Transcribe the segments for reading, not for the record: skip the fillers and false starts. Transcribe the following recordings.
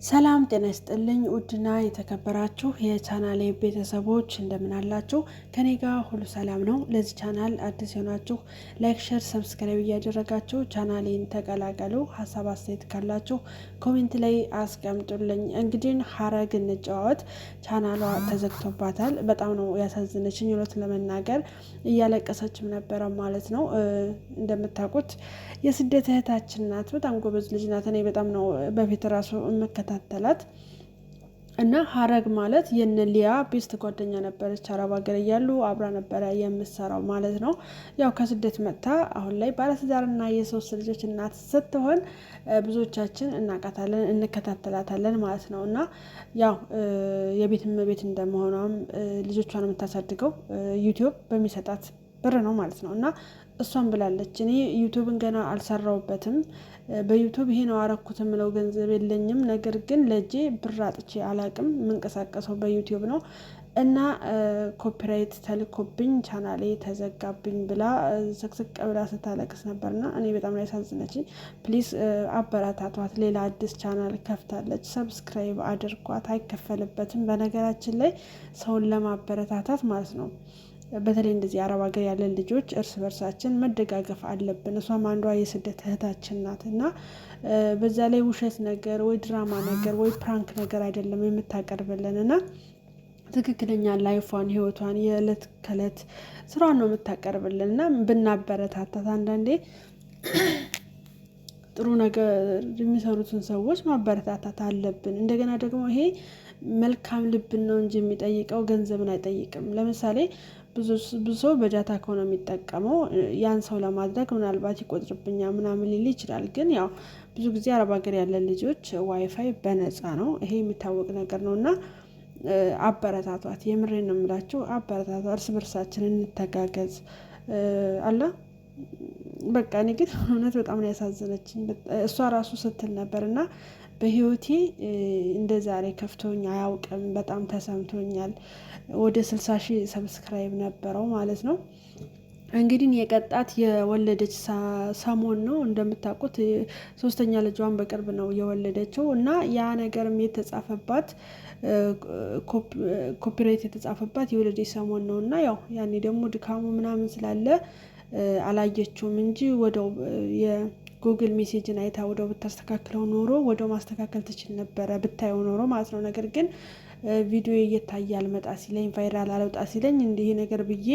ሰላም ጤና ይስጥልኝ ውድና የተከበራችሁ የቻናሌ ቤተሰቦች እንደምን አላችሁ? ከኔ ጋር ሁሉ ሰላም ነው። ለዚህ ቻናል አዲስ የሆናችሁ ላይክ፣ ሼር፣ ሰብስክራይብ እያደረጋችሁ ቻናሌን ተቀላቀሉ። ሀሳብ አስተያየት ካላችሁ ኮሜንት ላይ አስቀምጡልኝ። እንግዲህ ሀረግ እንጨዋወት ቻናሏ ተዘግቶባታል። በጣም ነው ያሳዝነችኝ እውነት ለመናገር እያለቀሰችም ነበረ ማለት ነው። እንደምታውቁት የስደት እህታችን ናት። በጣም ጎበዝ ልጅ ናት። እኔ በጣም ነው በፊት ራሱ የምከታተላት እና ሀረግ ማለት የነ ሊያ ቤስት ጓደኛ ነበረች። አረብ ሀገር እያሉ አብራ ነበረ የምትሰራው ማለት ነው። ያው ከስደት መጥታ አሁን ላይ ባለትዳርና የሶስት ልጆች እናት ስትሆን ብዙዎቻችን እናውቃታለን፣ እንከታተላታለን ማለት ነው። እና ያው የቤት እመቤት እንደመሆኗም ልጆቿን የምታሳድገው ዩቲዩብ በሚሰጣት ብር ነው ማለት ነው። እና እሷን ብላለች፣ እኔ ዩቱብን ገና አልሰራውበትም፣ በዩቱብ ይሄ ነው አረኩት የምለው ገንዘብ የለኝም፣ ነገር ግን ለእጄ ብር አጥቼ አላቅም፣ የምንቀሳቀሰው በዩቱብ ነው እና ኮፒራይት ተልኮብኝ ቻናሌ ተዘጋብኝ ብላ ስቅስቅ ብላ ስታለቅስ ነበርና እኔ በጣም ላይ ያሳዝነችኝ። ፕሊዝ አበረታቷት። ሌላ አዲስ ቻናል ከፍታለች፣ ሰብስክራይብ አድርጓት፣ አይከፈልበትም። በነገራችን ላይ ሰውን ለማበረታታት ማለት ነው በተለይ እንደዚህ አረብ ሀገር ያለን ልጆች እርስ በርሳችን መደጋገፍ አለብን። እሷም አንዷ የስደት እህታችን ናት እና በዛ ላይ ውሸት ነገር ወይ ድራማ ነገር ወይ ፕራንክ ነገር አይደለም የምታቀርብልን እና ትክክለኛ ላይፏን ህይወቷን የዕለት ከዕለት ስራዋን ነው የምታቀርብልን እና ብናበረታታት አንዳንዴ ጥሩ ነገር የሚሰሩትን ሰዎች ማበረታታት አለብን። እንደገና ደግሞ ይሄ መልካም ልብን ነው እንጂ የሚጠይቀው ገንዘብን አይጠይቅም። ለምሳሌ ብዙ ሰው በዳታ ከሆነ የሚጠቀመው ያን ሰው ለማድረግ ምናልባት ይቆጥርብኛል ምናምን ሊል ይችላል። ግን ያው ብዙ ጊዜ አረብ ሀገር ያለን ልጆች ዋይፋይ በነፃ ነው፣ ይሄ የሚታወቅ ነገር ነው እና አበረታቷት። የምሬን ነው የምላቸው፣ አበረታቷት። እርስ በርሳችን እንተጋገዝ አለ በቃ። እኔ ግን እውነት በጣም ነው ያሳዘነችኝ። እሷ ራሱ ስትል ነበር እና በህይወቴ እንደ ዛሬ ከፍቶኝ አያውቅም፣ በጣም ተሰምቶኛል። ወደ 60,000 ሰብስክራይብ ነበረው ማለት ነው። እንግዲህ የቀጣት የወለደች ሰሞን ነው። እንደምታውቁት 3ኛ ልጇን በቅርብ ነው የወለደችው እና ያ ነገርም የተጻፈባት ኮፒራይት የተጻፈባት የወለደች ሰሞን ነው እና ያው ያኔ ደግሞ ድካሙ ምናምን ስላለ አላየችውም እንጂ ወደው የጉግል ሜሴጅን አይታ ወደው ብታስተካክለው ኖሮ ወደው ማስተካከል ትችል ነበረ ብታየው ኖሮ ማለት ነው። ነገር ግን ቪዲዮ እየታየ አልመጣ ሲለኝ ቫይራል አልወጣ ሲለኝ እንዲህ ነገር ብዬ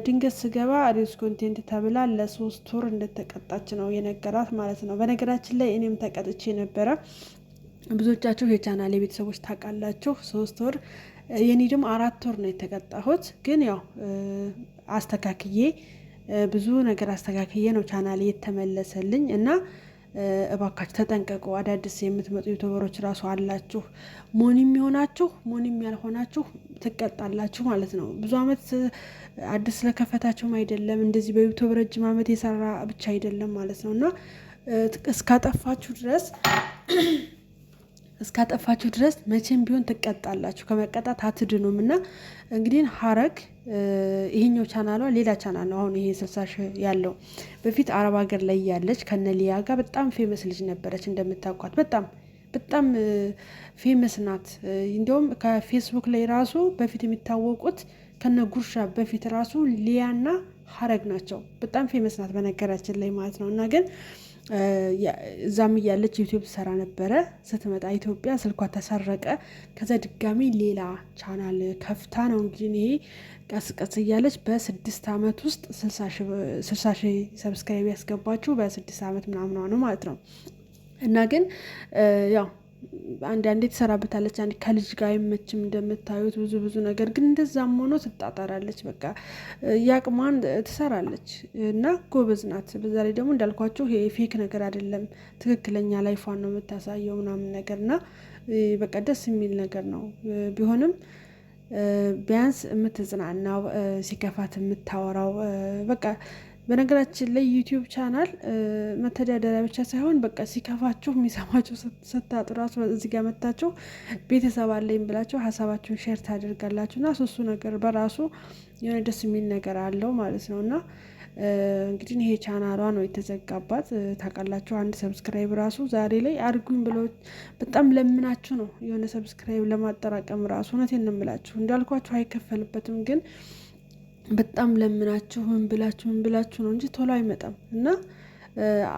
ድንገት ስገባ አዲስ ኮንቴንት ተብላ ለ3 ወር እንደተቀጣች ነው የነገራት ማለት ነው። በነገራችን ላይ እኔም ተቀጥቼ ነበረ። ብዙዎቻችሁ የቻናሌ ቤተሰቦች ታውቃላችሁ። 3 ወር የኔ ደግሞ 4 ወር ነው የተቀጣሁት። ግን ያው አስተካክዬ ብዙ ነገር አስተካክዬ ነው ቻናሌ የተመለሰልኝ እና እባካችሁ ተጠንቀቁ። አዳዲስ የምትመጡ ዩቱበሮች ራሱ አላችሁ፣ ሞኒም የሆናችሁ ሞኒም ያልሆናችሁ ትቀጣላችሁ ማለት ነው። ብዙ አመት አዲስ ስለከፈታችሁም አይደለም፣ እንደዚህ በዩቱብ ረጅም አመት የሰራ ብቻ አይደለም ማለት ነው እና እስካጠፋችሁ ድረስ መቼም ቢሆን ትቀጣላችሁ፣ ከመቀጣት አትድኑም። እና እንግዲህ ሀረግ ይሄኛው ቻናሏ ሌላ ቻናል ነው። አሁን ይሄ 60,000 ያለው በፊት አረብ ሀገር ላይ ያለች ከነሊያ ጋር በጣም ፌመስ ልጅ ነበረች እንደምታውቋት። በጣም ፌመስ ናት። እንዲሁም ከፌስቡክ ላይ ራሱ በፊት የሚታወቁት ከነ ጉርሻ በፊት ራሱ ሊያና ሀረግ ናቸው። በጣም ፌመስ ናት በነገራችን ላይ ማለት ነው። እና ግን እዛም እያለች ዩቲዩብ ሰራ ነበረ። ስትመጣ ኢትዮጵያ ስልኳ ተሰረቀ። ከዛ ድጋሚ ሌላ ቻናል ከፍታ ነው እንግዲህ ይሄ ቀስ እያለች በ6 አመት ውስጥ 60,000 ሰብስክራይብ ያስገባችሁ በ6 አመት ምናምኗ ነው ማለት ነው። እና ግን ያው አንዳንዴ ትሰራበታለች፣ አንዴ ከልጅ ጋር አይመችም እንደምታዩት ብዙ ነገር። ግን እንደዛም ሆኖ ትጣጣራለች፣ በቃ ያቅሟን ትሰራለች እና ጎበዝ ናት። በዛ ላይ ደግሞ እንዳልኳችሁ የፌክ ነገር አይደለም፣ ትክክለኛ ላይፏን ነው የምታሳየው ምናምን ነገር እና በቃ ደስ የሚል ነገር ነው። ቢሆንም ቢያንስ የምትጽናናው ሲከፋት የምታወራው በቃ በነገራችን ላይ ዩቲዩብ ቻናል መተዳደሪያ ብቻ ሳይሆን በቃ ሲከፋችሁ የሚሰማችሁ ስታጡ ራሱ እዚህ ጋር መታችሁ ቤተሰብ አለኝ ብላችሁ ሀሳባችሁን ሼር ታደርጋላችሁ እና ሶስቱ ነገር በራሱ የሆነ ደስ የሚል ነገር አለው ማለት ነው። እና እንግዲህ ይሄ ቻናሏ ነው የተዘጋባት ታውቃላችሁ። አንድ ሰብስክራይብ ራሱ ዛሬ ላይ አድርጉኝ ብሎ በጣም ለምናችሁ ነው የሆነ ሰብስክራይብ ለማጠራቀም ራሱ እውነቴን ነው የምላችሁ። እንዳልኳችሁ አይከፈልበትም፣ ግን በጣም ለምናችሁ ምን ብላችሁ ነው እንጂ ቶሎ አይመጣም። እና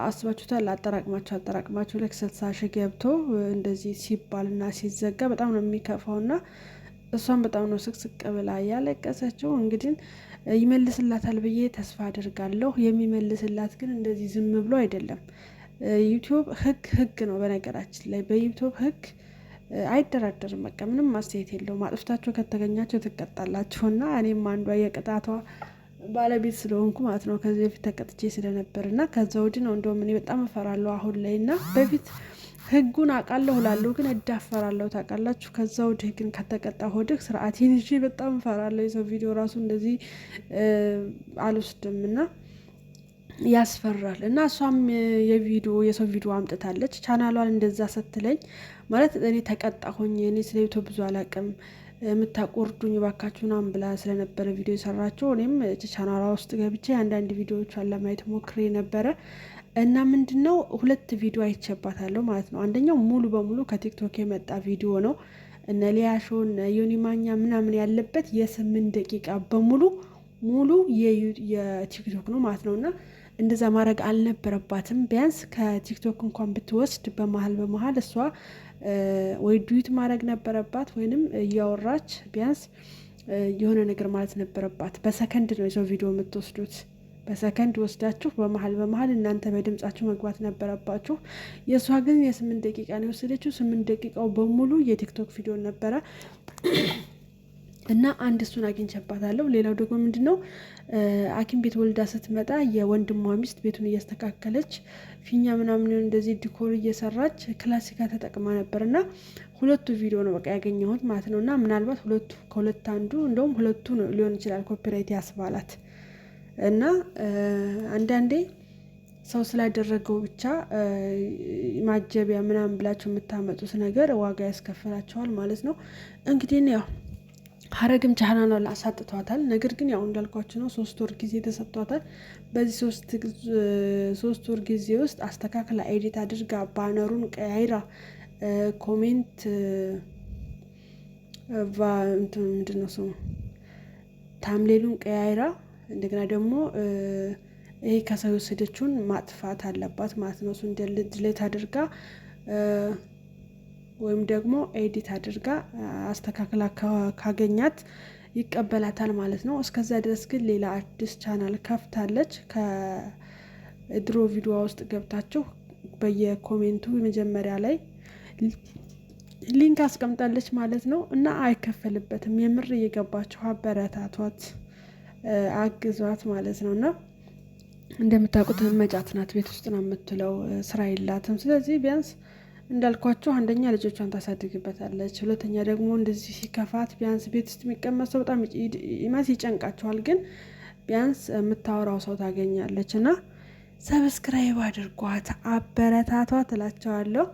አስባችሁታል? አጠራቅማችሁ ልክ 60 ሺህ ገብቶ እንደዚህ ሲባልና ሲዘጋ በጣም ነው የሚከፋው። እና እሷን በጣም ነው ስቅስቅ ብላ ያለቀሰችው። እንግዲህ ይመልስላታል ብዬ ተስፋ አድርጋለሁ። የሚመልስላት ግን እንደዚህ ዝም ብሎ አይደለም። ዩቲዩብ ህግ ነው። በነገራችን ላይ በዩቲዩብ ህግ አይደራደርም። በቃ ምንም ማስተያየት የለውም። አጥፍታችሁ ከተገኛችሁ ትቀጣላችሁ። እና እኔም አንዷ የቅጣቷ ባለቤት ስለሆንኩ ማለት ነው። ከዚህ በፊት ተቀጥቼ ስለነበር እና ከዛ ወዲህ ነው እንደውም እኔ በጣም እፈራለሁ አሁን ላይ። እና በፊት ህጉን አውቃለሁ እላለሁ ግን እዳፈራለሁ ታውቃላችሁ። ከዛ ወዲህ ግን ከተቀጣሁ ወዲህ ስርዓቴን ይዤ በጣም እፈራለሁ። የሰው ቪዲዮ ራሱ እንደዚህ አልወስድም እና ያስፈራል። እና እሷም የሰው ቪዲዮ አምጥታለች ቻናሏን እንደዛ ስትለኝ ማለት እኔ ተቀጣሁኝ። እኔ ስለ ዩቲዩብ ብዙ አላውቅም የምታቆርዱኝ ባካችሁን ብላ ስለነበረ ቪዲዮ የሰራቸው እኔም ቻናሏ ውስጥ ገብቼ አንዳንድ ቪዲዮዎቿን ለማየት ሞክሬ ነበረ። እና ምንድነው 2 ቪዲዮ አይቼባታለሁ ማለት ነው። አንደኛው ሙሉ በሙሉ ከቲክቶክ የመጣ ቪዲዮ ነው። እነ ሊያሾ እነ ዮኒ ማኛ ምናምን ያለበት የ8 ደቂቃ በሙሉ ሙሉ የቲክቶክ ነው ማለት ነው። እና እንደዛ ማድረግ አልነበረባትም። ቢያንስ ከቲክቶክ እንኳን ብትወስድ በመሀል እሷ ወይ ዱዊት ማድረግ ነበረባት፣ ወይንም እያወራች ቢያንስ የሆነ ነገር ማለት ነበረባት። በሰከንድ ነው የሰው ቪዲዮ የምትወስዱት። በሰከንድ ወስዳችሁ በመሀል እናንተ በድምጻችሁ መግባት ነበረባችሁ። የእሷ ግን የ8 ደቂቃ ነው የወሰደችው። 8 ደቂቃው በሙሉ የቲክቶክ ቪዲዮ ነበረ። እና አንድ እሱን አግኝቼባታለሁ። ሌላው ደግሞ ምንድነው ሐኪም ቤት ወልዳ ስትመጣ የወንድሟ ሚስት ቤቱን እያስተካከለች ፊኛ ምናምን እንደዚህ ዲኮር እየሰራች ክላሲካ ተጠቅማ ነበር። እና 2 ቪዲዮ ነው በቃ ያገኘሁት ማለት ነው። እና ምናልባት ከሁለት አንዱ እንደውም 2ቱ ነው ሊሆን ይችላል ኮፒራይት ያስባላት። እና አንዳንዴ ሰው ስላደረገው ብቻ ማጀቢያ ምናምን ብላችሁ የምታመጡት ነገር ዋጋ ያስከፍላቸዋል ማለት ነው። እንግዲህ ያው ሀረግም ቻናሏን አሳጥቷታል። ነገር ግን ያው እንዳልኳችሁ ነው 3 ወር ጊዜ ተሰጥቷታል። በዚህ 3 ወር ጊዜ ውስጥ አስተካክላ ኤዲት አድርጋ ባነሩን ቀያይራ ኮሜንት ምንድነው ስሙ ታምሌሉን ቀያይራ እንደገና ደግሞ ይሄ ከሰው የወሰደችውን ማጥፋት አለባት ማለት ነው። እሱን ድሌት አድርጋ ወይም ደግሞ ኤዲት አድርጋ አስተካክላ ካገኛት ይቀበላታል ማለት ነው። እስከዛ ድረስ ግን ሌላ አዲስ ቻናል ከፍታለች። ከድሮ ቪዲዮ ውስጥ ገብታችሁ በየኮሜንቱ መጀመሪያ ላይ ሊንክ አስቀምጣለች ማለት ነው። እና አይከፈልበትም። የምር እየገባችሁ አበረታቷት፣ አግዟት ማለት ነው። እና እንደምታውቁት መጫት ናት፣ ቤት ውስጥ ነው የምትለው፣ ስራ የላትም። ስለዚህ ቢያንስ እንዳልኳችሁ አንደኛ ልጆቿን ታሳድግበታለች፣ ሁለተኛ ደግሞ እንደዚህ ሲከፋት ቢያንስ ቤት ውስጥ የሚቀመጥ ሰው በጣም ይጨንቃቸዋል። ግን ቢያንስ የምታወራው ሰው ታገኛለች። እና ሰብስክራይብ አድርጓት፣ አበረታቷት እላቸዋለሁ።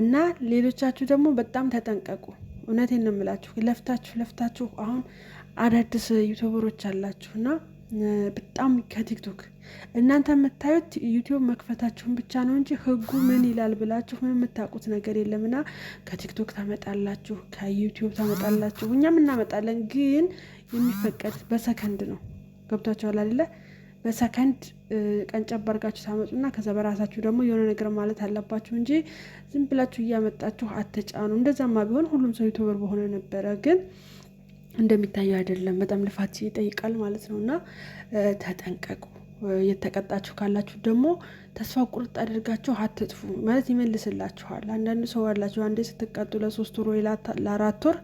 እና ሌሎቻችሁ ደግሞ በጣም ተጠንቀቁ። እውነቴን ነው የምላችሁ። ለፍታችሁ አሁን አዳዲስ ዩቲዩበሮች አላችሁ እና በጣም ከቲክቶክ እናንተ የምታዩት ዩቲዩብ መክፈታችሁን ብቻ ነው እንጂ ህጉ ምን ይላል ብላችሁ ምን የምታውቁት ነገር የለምና ከቲክቶክ ታመጣላችሁ፣ ከዩቲዩብ ታመጣላችሁ። እኛም እናመጣለን፣ ግን የሚፈቀድ በሰከንድ ነው። ገብታችኋል አይደለ? በሰከንድ ቀንጨብ አድርጋችሁ ታመጡና ከዛ በራሳችሁ ደግሞ የሆነ ነገር ማለት አለባችሁ እንጂ ዝም ብላችሁ እያመጣችሁ አትጫኑ። እንደዛማ ቢሆን ሁሉም ሰው ዩቲዩበር በሆነ ነበረ። ግን እንደሚታየው አይደለም። በጣም ልፋት ይጠይቃል ማለት ነው። እና ተጠንቀቁ። የተቀጣችሁ ካላችሁ ደግሞ ተስፋ ቁርጥ አድርጋችሁ አትጥፉ ማለት ይመልስላችኋል። አንዳንድ ሰው አላችሁ አንዴ ስትቀጡ ለ3 ወር ወይ ለ4 ወር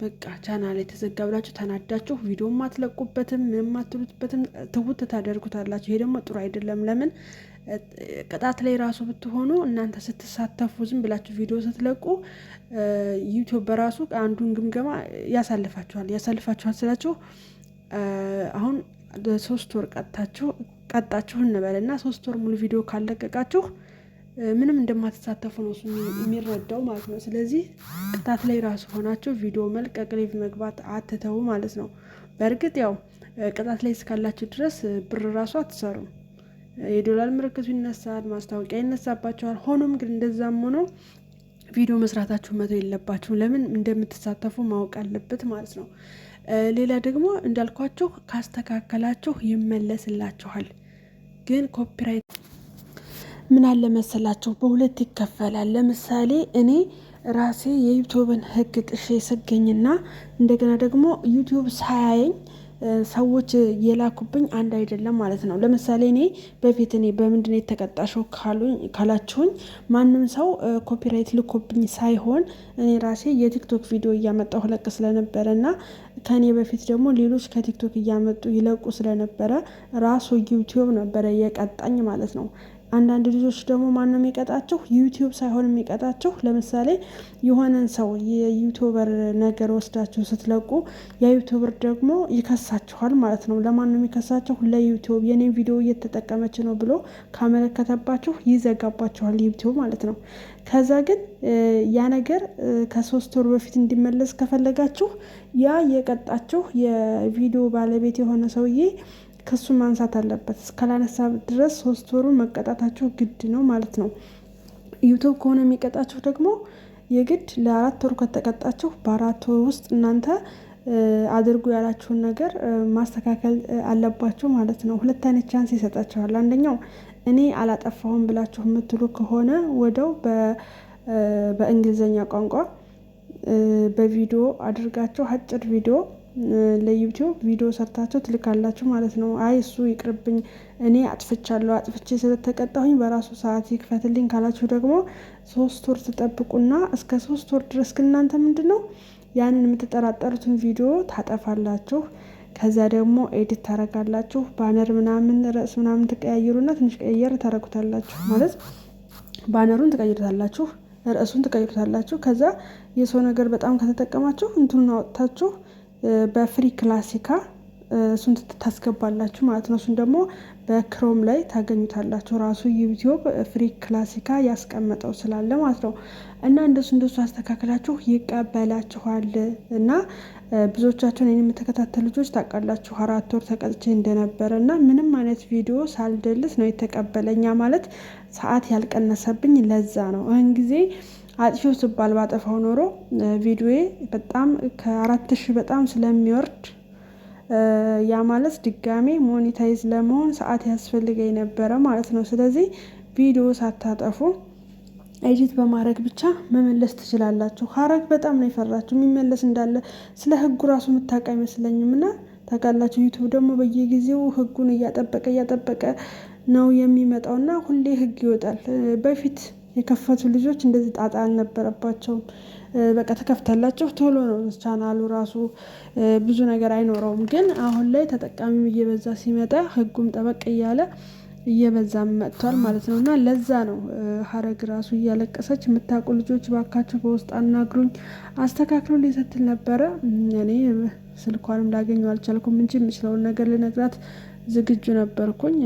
በቃ ቻናል የተዘጋ ብላችሁ ተናዳችሁ ቪዲዮ ማትለቁበትም ምንም ማትሉትበትም ትውት ታደርጉታላችሁ። ይሄ ደግሞ ጥሩ አይደለም። ለምን ቅጣት ላይ ራሱ ብትሆኑ እናንተ ስትሳተፉ ዝም ብላችሁ ቪዲዮ ስትለቁ ዩቲዩብ በራሱ አንዱን ግምገማ ያሳልፋችኋል ስላችሁ አሁን 3 ወር ቀጣችሁ እንበልና 3 ወር ሙሉ ቪዲዮ ካለቀቃችሁ ምንም እንደማትሳተፉ ነው እሱ የሚረዳው ማለት ነው። ስለዚህ ቅጣት ላይ ራሱ ሆናችሁ ቪዲዮ መልቀቅ ላይቭ መግባት አትተው ማለት ነው። በእርግጥ ያው ቅጣት ላይ እስካላችሁ ድረስ ብር ራሱ አትሰሩም። የዶላር ምልክቱ ይነሳል፣ ማስታወቂያ ይነሳባቸዋል። ሆኖም ግን እንደዛም ሆኖ ቪዲዮ መስራታችሁ መተው የለባችሁም። ለምን እንደምትሳተፉ ማወቅ አለበት ማለት ነው። ሌላ ደግሞ እንዳልኳችሁ ካስተካከላችሁ ይመለስላችኋል። ግን ኮፒራይት ምን አለ መሰላችሁ በሁለት ይከፈላል። ለምሳሌ እኔ ራሴ የዩቲዩብን ሕግ ጥሼ ስገኝና እንደገና ደግሞ ዩቲዩብ ሳያየኝ ሰዎች የላኩብኝ አንድ አይደለም ማለት ነው። ለምሳሌ እኔ በፊት እኔ በምንድነው የተቀጣሸው ካላችሁኝ ማንም ሰው ኮፒራይት ልኮብኝ ሳይሆን እኔ ራሴ የቲክቶክ ቪዲዮ እያመጣሁ ለቅ ስለነበረ እና ከኔ በፊት ደግሞ ሌሎች ከቲክቶክ እያመጡ ይለቁ ስለነበረ ራሱ ዩቲዩብ ነበረ የቀጣኝ ማለት ነው። አንዳንድ ልጆች ደግሞ ማነው የሚቀጣቸው? ዩቲዩብ ሳይሆን የሚቀጣቸው ለምሳሌ የሆነን ሰው የዩቲዩበር ነገር ወስዳችሁ ስትለቁ የዩቲዩበር ደግሞ ይከሳችኋል ማለት ነው። ለማን ነው የሚከሳቸው? ለዩቲዩብ የኔን ቪዲዮ እየተጠቀመች ነው ብሎ ካመለከተባችሁ ይዘጋባችኋል ዩቲዩብ ማለት ነው። ከዛ ግን ያ ነገር ከ3 ወር በፊት እንዲመለስ ከፈለጋችሁ ያ የቀጣችሁ የቪዲዮ ባለቤት የሆነ ሰውዬ ክሱ ማንሳት አለበት። እስካላነሳ ድረስ 3 ወሩን መቀጣታችሁ ግድ ነው ማለት ነው። ዩቲዩብ ከሆነ የሚቀጣችሁ ደግሞ የግድ ለ4 ወር ከተቀጣችሁ በ4 ወር ውስጥ እናንተ አድርጉ ያላችሁን ነገር ማስተካከል አለባችሁ ማለት ነው። 2 አይነት ቻንስ ይሰጣችኋል። አንደኛው እኔ አላጠፋሁም ብላችሁ የምትሉ ከሆነ ወደው በእንግሊዝኛ ቋንቋ በቪዲዮ አድርጋችሁ አጭር ቪዲዮ ለዩቲዩብ ቪዲዮ ሰርታችሁ ትልካላችሁ ማለት ነው። አይ እሱ ይቅርብኝ እኔ አጥፍቼ ስለተቀጣሁኝ በራሱ ሰዓት ይክፈትልኝ ካላችሁ ደግሞ 3 ወር ትጠብቁና እስከ 3 ወር ድረስ ግን እናንተ ምንድነው ያንን የምትጠራጠሩትን ቪዲዮ ታጠፋላችሁ። ከዛ ደግሞ ኤዲት ታረጋላችሁ። ባነር ምናምን ርዕስ ምናምን ትቀያይሩና ትንሽ ቀየር ታረጉታላችሁ ማለት ባነሩን ትቀይሩታላችሁ፣ ርዕሱን ትቀይሩታላችሁ። ከዛ የሰው ነገር በጣም ከተጠቀማችሁ እንትኑን አወጣችሁ በፍሪ ክላሲካ እሱን ታስገባላችሁ ማለት ነው። እሱን ደግሞ በክሮም ላይ ታገኙታላችሁ። ራሱ ዩቲዩብ ፍሪ ክላሲካ ያስቀመጠው ስላለ ማለት ነው። እና እንደሱ አስተካክላችሁ ይቀበላችኋል። እና ብዙዎቻችሁን የምትከታተሉ ልጆች ታውቃላችሁ 4 ወር ተቀጥቼ እንደነበረ እና ምንም አይነት ቪዲዮ ሳልደልት ነው የተቀበለኛ ማለት ሰዓት ያልቀነሰብኝ ለዛ ነው። አሁን ጊዜ አጥፊው ስባል ባጠፋው ኖሮ ቪዲዮዬ በጣም ከ4000 በጣም ስለሚወርድ ያ ማለት ድጋሜ ሞኔታይዝ ለመሆን ሰዓት ያስፈልገኝ ነበረ ማለት ነው። ስለዚህ ቪዲዮ ሳታጠፉ ኤዲት በማድረግ ብቻ መመለስ ትችላላችሁ። ሀረግ በጣም ነው የፈራችሁ የሚመለስ እንዳለ ስለ ህጉ ራሱ የምታውቅ አይመስለኝም። እና ታውቃላችሁ ዩቲዩብ ደግሞ በየጊዜው ህጉን እያጠበቀ ነው የሚመጣውና ሁሌ ህግ ይወጣል። በፊት የከፈቱ ልጆች እንደዚህ ጣጣ አልነበረባቸውም። በቃ ተከፍታላችሁ ቶሎ ነው ቻናሉ ራሱ ብዙ ነገር አይኖረውም። ግን አሁን ላይ ተጠቃሚው እየበዛ ሲመጣ ህጉም ጠበቅ እያለ እየበዛም መጥቷል ማለት ነው። እና ለዛ ነው ሀረግ ራሱ እያለቀሰች የምታውቁ ልጆች ባካችሁ በውስጥ አናግሩኝ አስተካክሉልኝ ስትል ነበረ። እኔ ስልኳንም ላገኘው አልቻልኩም እንጂ የምችለውን ነገር ልነግራት ዝግጁ ነበርኩኝ።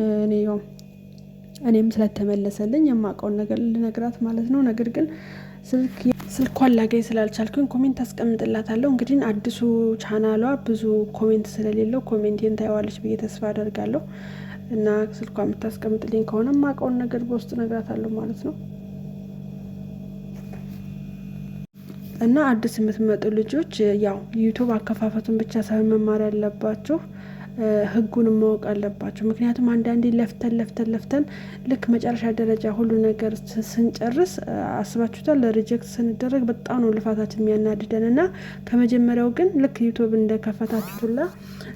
እኔም ስለተመለሰልኝ የማውቀውን ነገር ልነግራት ማለት ነው። ነገር ግን ስልኳን ላገኝ ስላልቻልኩኝ ኮሜንት አስቀምጥላታለሁ። እንግዲህ አዲሱ ቻናሏ ብዙ ኮሜንት ስለሌለው ኮሜንቴን ታየዋለች ብዬ ተስፋ አደርጋለሁ። እና ስልኳ የምታስቀምጥልኝ ከሆነ የማውቀውን ነገር በውስጥ እነግራታለሁ ማለት ነው። እና አዲስ የምትመጡ ልጆች ያው ዩቲዩብ አከፋፈቱን ብቻ ሳይሆን መማር ያለባችሁ ህጉንም ማወቅ አለባቸው። ምክንያቱም አንዳንዴ ለፍተን ልክ መጨረሻ ደረጃ ሁሉ ነገር ስንጨርስ አስባችሁታል ሪጀክት ስንደረግ በጣም ነው ልፋታችን የሚያናድደን። እና ከመጀመሪያው ግን ልክ ዩቲዩብ እንደከፈታችሁላ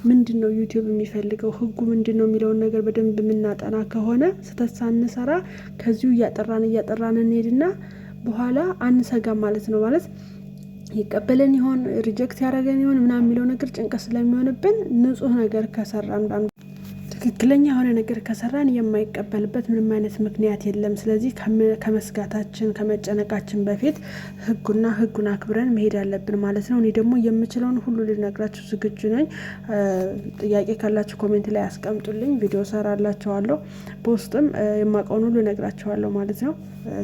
ምንድን ነው ዩቲዩብ የሚፈልገው ህጉ ምንድን ነው የሚለውን ነገር በደንብ የምናጠና ከሆነ ስህተት ሳንሰራ ከዚሁ እያጠራን እንሄድና በኋላ አንሰጋም ማለት ነው። ማለት ይቀበለን ይሆን ሪጀክት ያደረገን ይሆን ምናምን የሚለው ነገር ጭንቀት ስለሚሆንብን ንጹህ ነገር ከሰራን ትክክለኛ የሆነ ነገር ከሰራን የማይቀበልበት ምንም አይነት ምክንያት የለም። ስለዚህ ከመስጋታችን ከመጨነቃችን በፊት ህጉን አክብረን መሄድ አለብን ማለት ነው። እኔ ደግሞ የምችለውን ሁሉ ልነግራችሁ ዝግጁ ነኝ። ጥያቄ ካላችሁ ኮሜንት ላይ አስቀምጡልኝ፣ ቪዲዮ ሰራላችኋለሁ። በውስጥም የማውቀውን ሁሉ እነግራችኋለሁ ማለት ነው።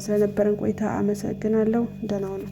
ስለነበረን ቆይታ አመሰግናለሁ። ደህና ነው።